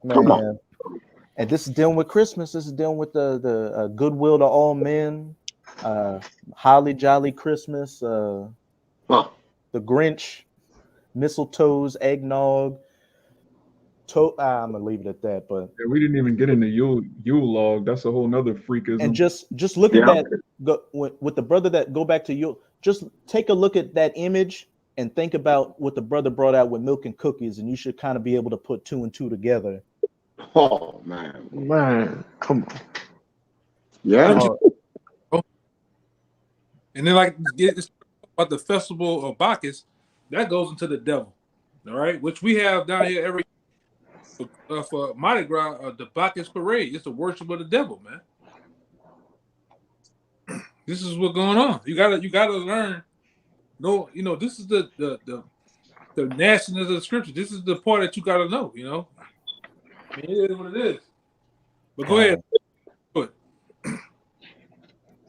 Man. And this is dealing with Christmas. This is dealing with the goodwill to all men, holly jolly Christmas, the Grinch, mistletoes, eggnog. I'm gonna leave it at that. But we didn't even get into Yule log. That's a whole nother freakism. And just look at that. With the brother that go back to Yule. Just take a look at that image and think about what the brother brought out with milk and cookies, and you should kind of be able to put 2 and 2 together. Oh man, come on. Yeah. And then like get about the festival of Bacchus, that goes into the devil. All right, which we have down here every for Mardi Gras, the Bacchus parade. It's the worship of the devil, man. This is what's going on. You gotta learn. No, this is the nastiness of the scripture. This is the part that you gotta know. I mean, it is what it is. But go ahead.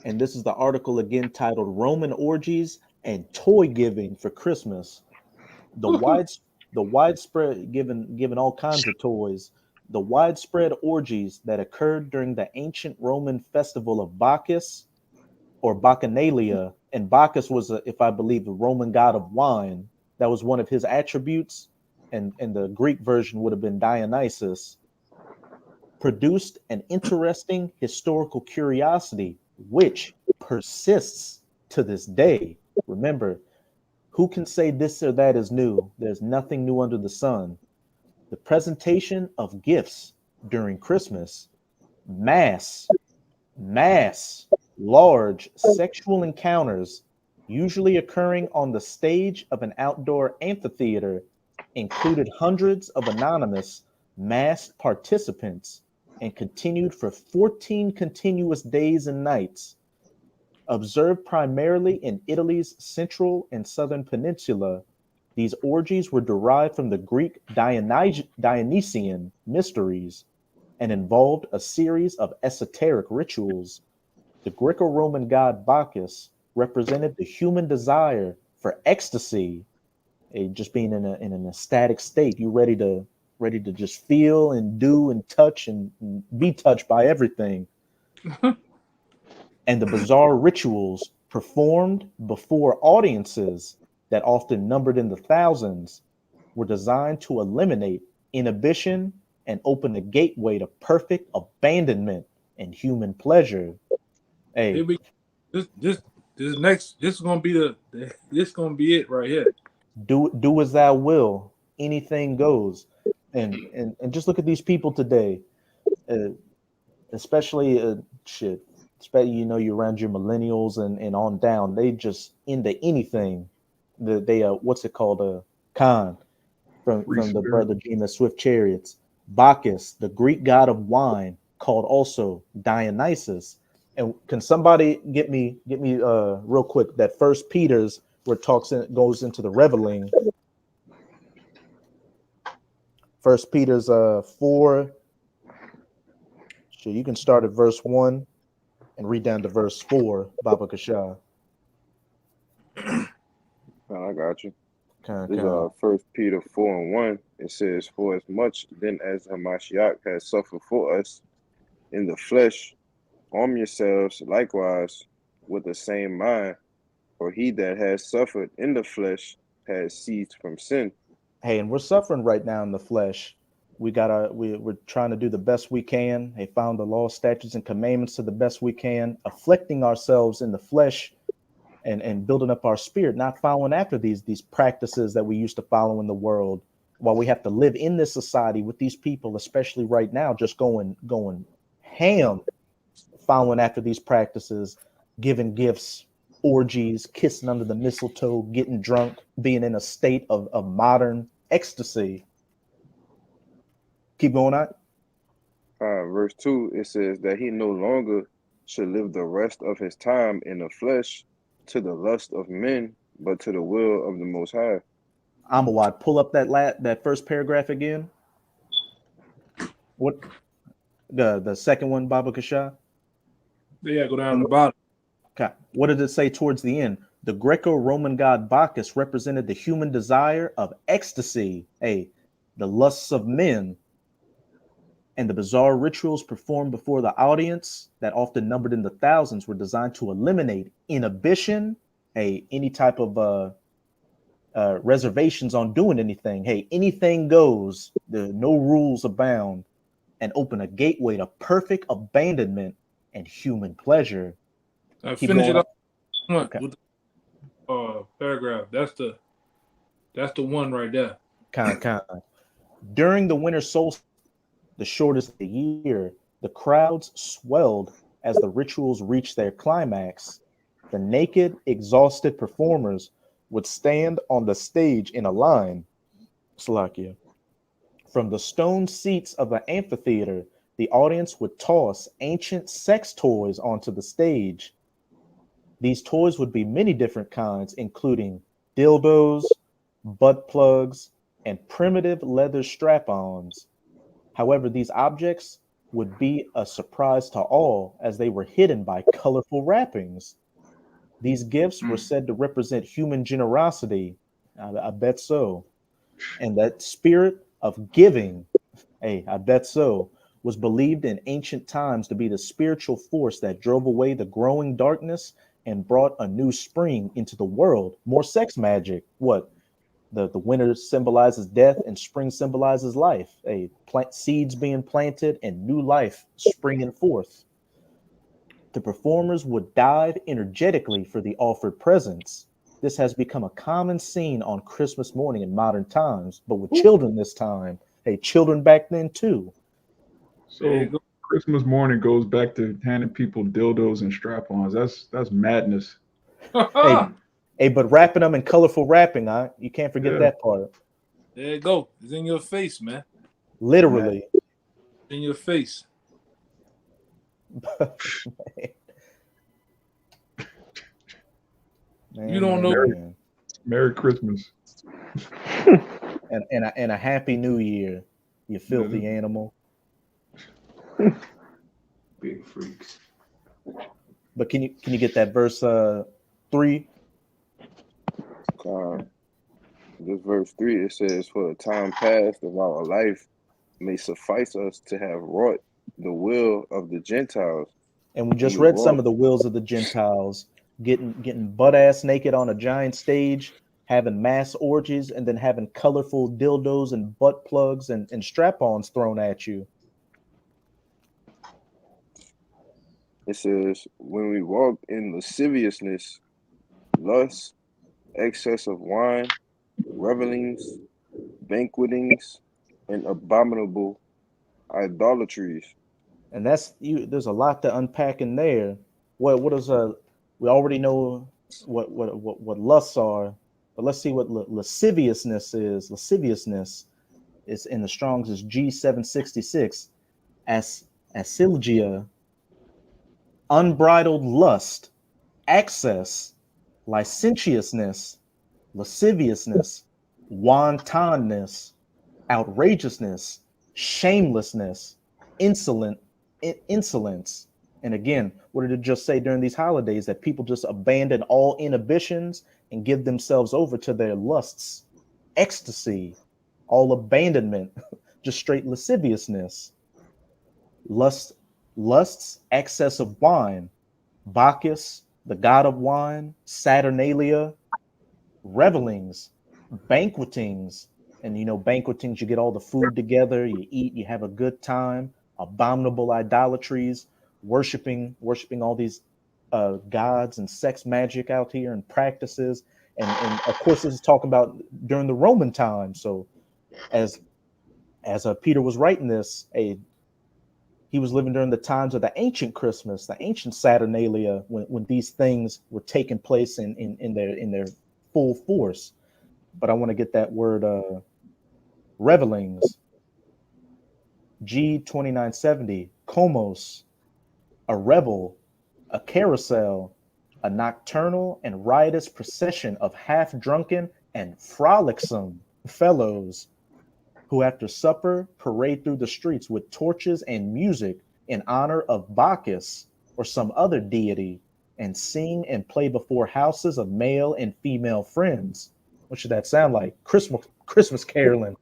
And this is the article again titled "Roman Orgies and Toy Giving for Christmas." The widespread given all kinds of toys. The widespread orgies that occurred during the ancient Roman festival of Bacchus, or Bacchanalia, and Bacchus was, if I believe, the Roman god of wine. That was one of his attributes. and the Greek version would have been Dionysus, produced an interesting historical curiosity which persists to this day. Remember, who can say this or that is new? There's nothing new under the sun. The presentation of gifts during Christmas, mass, mass, large sexual encounters, usually occurring on the stage of an outdoor amphitheater, included hundreds of anonymous, masked participants and continued for 14 continuous days and nights. Observed primarily in Italy's central and southern peninsula, these orgies were derived from the Greek Dionysian mysteries and involved a series of esoteric rituals. The Greco-Roman god Bacchus represented the human desire for ecstasy, just being in an ecstatic state. You ready to just feel and do and touch and be touched by everything. And the bizarre rituals performed before audiences that often numbered in the thousands were designed to eliminate inhibition and open a gateway to perfect abandonment and human pleasure. Here Hey, we this next this is gonna be this gonna be it right here. do as thou will, anything goes. And just look at these people today, uh, especially shit. Especially you around your millennials and on down. They just into anything. They what's it called? Khan Free from the spirit. brother Gina Swift Chariots. Bacchus, the Greek god of wine, called also Dionysus. And can somebody get me real quick that First Peter's where it goes into the reveling. First Peter's 4. So you can start at verse 1 and read down to verse 4, Baba Kasha. I got you. Kind This of. First Peter 4:1. It says, "For as much then as Hamashiach has suffered for us in the flesh, arm yourselves likewise with the same mind. For he that has suffered in the flesh has ceased from sin." Hey, and we're suffering right now in the flesh. We're trying to do the best we can. Hey, found the law, statutes, and commandments to the best we can, afflicting ourselves in the flesh and building up our spirit, not following after these practices that we used to follow in the world, while we have to live in this society with these people, especially right now, just going ham, following after these practices, giving gifts, orgies, kissing under the mistletoe, getting drunk, being in a state of modern ecstasy. Keep going on. Verse 2, it says that he no longer should live the rest of his time in the flesh to the lust of men, but to the will of the Most High. Amawad, pull up that first paragraph again. What the second one, Baba Kasha? Yeah, go down to the bottom. Okay. What did it say towards the end? The Greco-Roman god Bacchus represented the human desire of ecstasy, the lusts of men, and the bizarre rituals performed before the audience that often numbered in the thousands were designed to eliminate inhibition, any type of reservations on doing anything. Hey, anything goes. No rules abound, and open a gateway to perfect abandonment and human pleasure. Keep Finish going it up. up Okay. with the paragraph. That's the one right there. Kind. During the winter solstice, the shortest of the year, the crowds swelled as the rituals reached their climax. The naked, exhausted performers would stand on the stage in a line. Slovakia. From the stone seats of the amphitheater, the audience would toss ancient sex toys onto the stage. These toys would be many different kinds, including dildos, butt plugs, and primitive leather strap-ons. However, these objects would be a surprise to all as they were hidden by colorful wrappings. These gifts were said to represent human generosity. I bet so. And that spirit of giving, I bet so, was believed in ancient times to be the spiritual force that drove away the growing darkness and brought a new spring into the world. More sex magic. What? The winter symbolizes death and spring symbolizes life. Plant seeds being planted and new life springing forth. The performers would dive energetically for the offered presents. This has become a common scene on Christmas morning in modern times, but with children this time. Hey, children back then too. There you So go. Christmas morning goes back to handing people dildos and strap-ons. That's madness. But wrapping them in colorful wrapping, you can't forget Yeah, that part. There you go. It's in your face, man. Literally. In your face. Man, You don't know. man. Merry Christmas. And a happy new year, you filthy animal. Big freaks. But can you get that verse 3? This verse 3, it says, "For the time past of our life may suffice us to have wrought the will of the Gentiles." And we just You read some wrought. of the wills of the Gentiles, getting butt ass naked on a giant stage, having mass orgies, and then having colorful dildos and butt plugs and strap-ons thrown at you. It says, "When we walked in lasciviousness, lust, excess of wine, revelings, banquetings, and abominable idolatries." And that's you. There's a lot to unpack in there. What is we already know what lusts are, but let's see what lasciviousness is. Lasciviousness is in the Strong's is G766. As asilgia, unbridled lust, excess, licentiousness, lasciviousness, wantonness, outrageousness, shamelessness, insolence. And again, what did it just say during these holidays? That people just abandon all inhibitions and give themselves over to their lusts, ecstasy, all abandonment, just straight lasciviousness, lusts, excess of wine, Bacchus, the god of wine, Saturnalia, revelings, banquetings, and banquetings, you get all the food together, you eat, you have a good time, abominable idolatries, worshiping all these gods and sex magic out here and practices. And of course, this is talking about during the Roman time. So as Peter was writing this, he was living during the times of the ancient Christmas, the ancient Saturnalia, when these things were taking place in their full force. But I want to get that word revelings. G2970, comos, a revel, a carousel, a nocturnal and riotous procession of half-drunken and frolicsome fellows who after supper parade through the streets with torches and music in honor of Bacchus or some other deity, and sing and play before houses of male and female friends. What should that sound like? Christmas caroling,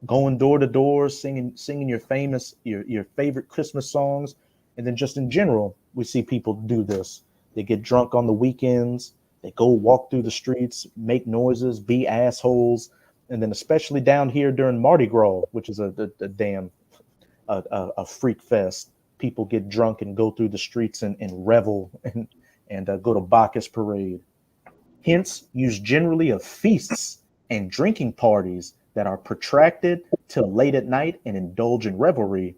going door to door, singing your favorite Christmas songs. And then just in general, we see people do this. They get drunk on the weekends, they go walk through the streets, make noises, be assholes. And then especially down here during Mardi Gras, which is a damn freak fest, people get drunk and go through the streets and revel and go to Bacchus parade. Hence, use generally of feasts and drinking parties that are protracted till late at night and indulge in revelry.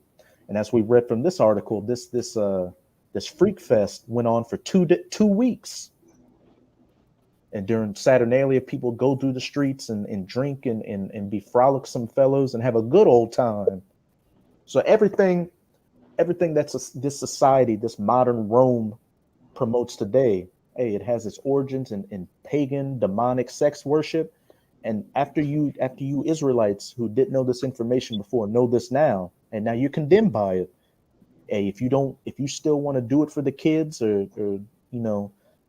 And as we read from this article, this freak fest went on for 2 weeks. And during Saturnalia, people go through the streets and drink and be frolicsome fellows and have a good old time. So everything that's this society, this modern Rome promotes today, hey, it has its origins in pagan, demonic sex worship. And after you Israelites who didn't know this information before know this now, and now you're condemned by it. Hey, if you still want to do it for the kids or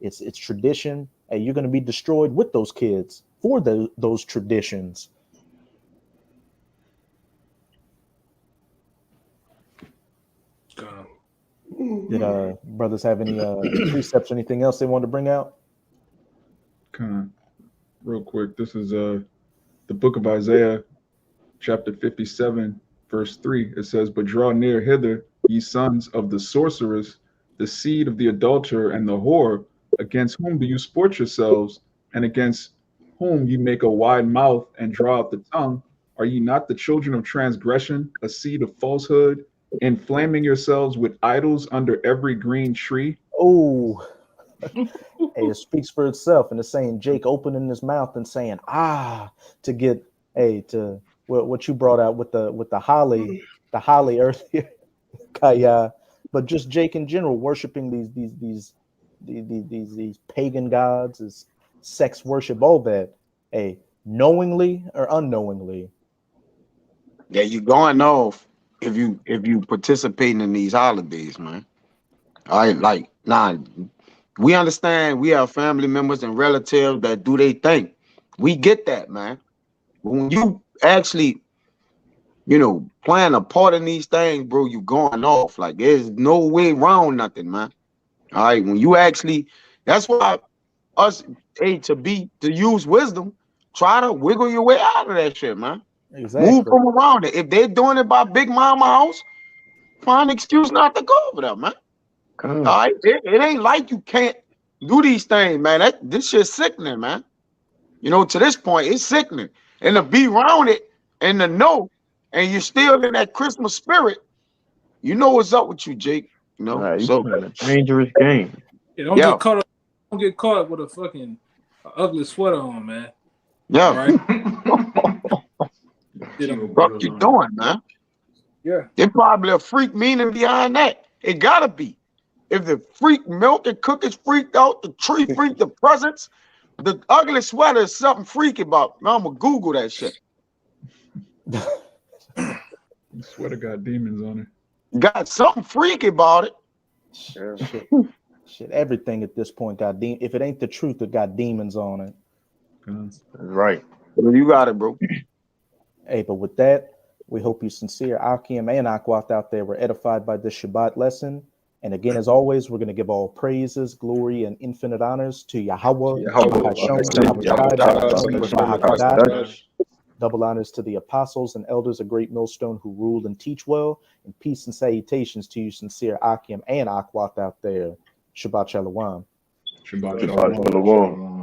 it's tradition, hey, you're going to be destroyed with those kids for those traditions. Did brothers have any precepts or anything else they wanted to bring out? Real quick, this is the book of Isaiah, chapter 57, verse 3. It says, "But draw near hither, ye sons of the sorceress, the seed of the adulterer and the whore, against whom do you sport yourselves, and against whom ye make a wide mouth and draw out the tongue? Are ye not the children of transgression, a seed of falsehood, inflaming yourselves with idols under every green tree?" Oh, hey, it speaks for itself, and it's saying Jake opening his mouth and saying to get to what you brought out with the holly earlier, Kaya, but just Jake in general worshiping these pagan gods, is sex worship, all that, knowingly or unknowingly. Yeah, you going off if you participating in these holidays, man. All right, like nah, we understand we have family members and relatives that do their thing. We get that, man. But when you actually, playing a part in these things, bro, you going off. Like there's no way around nothing, man. All right, when you actually, that's why us, to use wisdom, try to wiggle your way out of that shit, man. Exactly. Move from around it. If they're doing it by Big Mama house, find an excuse not to go over there, man. All right, it ain't like you can't do these things, man. This shit's sickening, man. To this point, it's sickening. And to be around it and to know, and you're still in that Christmas spirit, you know what's up with you, Jake. Right, you So playing a dangerous game. Yeah, don't get caught up with a fucking ugly sweater on, man. yeah, All right. what you doing, man? Yeah. There's probably a freak meaning behind that. It gotta be. If the freak milk and cookies freaked out, the tree freaked, the presents, the ugly sweater is something freaky about. Man, I'm gonna Google that shit. The sweater got demons on it. Got something freaky about it. Shit, everything at this point got if it ain't the truth, it got demons on it. That's right. Well, you got it, bro. Hey, but with that, we hope you sincere Akim and Akwat out there were edified by this Shabbat lesson. And again, as always, we're going to give all praises, glory, and infinite honors to Yahweh, double honors to the apostles and elders of Great Millstone who rule and teach well, and peace and salutations to you, sincere Akim and Akwat out there. Shabbat Shalom. Shabbat Shabbat Shalom.